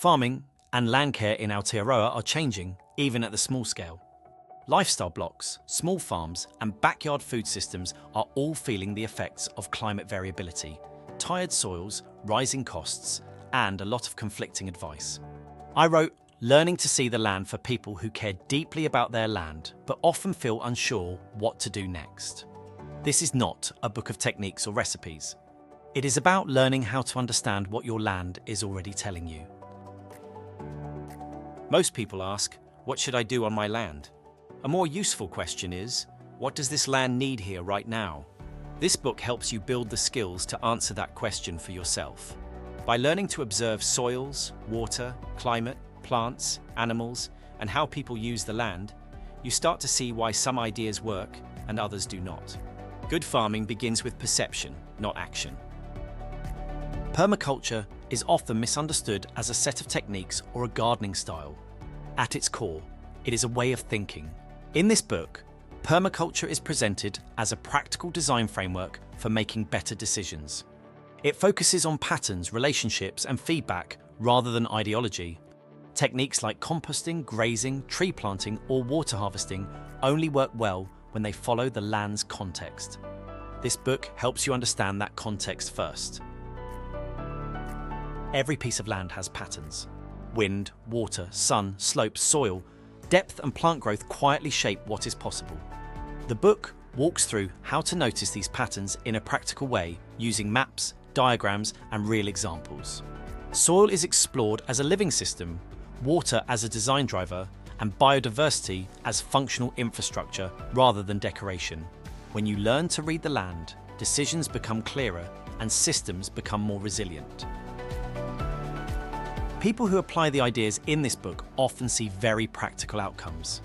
Farming and land care in Aotearoa are changing, even at the small scale. Lifestyle blocks, small farms, and backyard food systems are all feeling the effects of climate variability, tired soils, rising costs, and a lot of conflicting advice. I wrote Learning to See the Land for people who care deeply about their land, but often feel unsure what to do next. This is not a book of techniques or recipes. It is about learning how to understand what your land is already telling you. Most people ask, what should I do on my land? A more useful question is, what does this land need here right now? This book helps you build the skills to answer that question for yourself. By learning to observe soils, water, climate, plants, animals, and how people use the land, you start to see why some ideas work and others do not. Good farming begins with perception, not action. Permaculture is often misunderstood as a set of techniques or a gardening style. At its core, it is a way of thinking. In this book, permaculture is presented as a practical design framework for making better decisions. It focuses on patterns, relationships, and feedback rather than ideology. Techniques like composting, grazing, tree planting, or water harvesting only work well when they follow the land's context. This book helps you understand that context first. Every piece of land has patterns. Wind, water, sun, slopes, soil, depth and plant growth quietly shape what is possible. The book walks through how to notice these patterns in a practical way using maps, diagrams, and real examples. Soil is explored as a living system, water as a design driver, and biodiversity as functional infrastructure rather than decoration. When you learn to read the land, decisions become clearer and systems become more resilient. People who apply the ideas in this book often see very practical outcomes.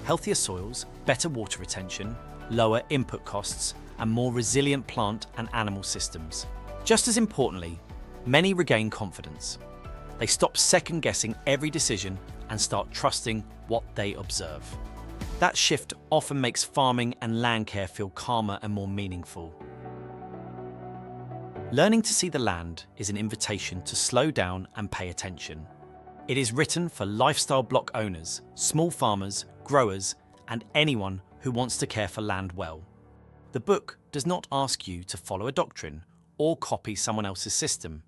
Healthier soils, better water retention, lower input costs, and more resilient plant and animal systems. Just as importantly, many regain confidence. They stop second-guessing every decision and start trusting what they observe. That shift often makes farming and land care feel calmer and more meaningful. Learning to See the Land is an invitation to slow down and pay attention. It is written for lifestyle block owners, small farmers, growers, and anyone who wants to care for land well. The book does not ask you to follow a doctrine or copy someone else's system.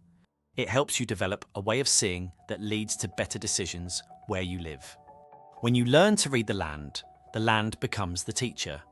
It helps you develop a way of seeing that leads to better decisions where you live. When you learn to read the land becomes the teacher.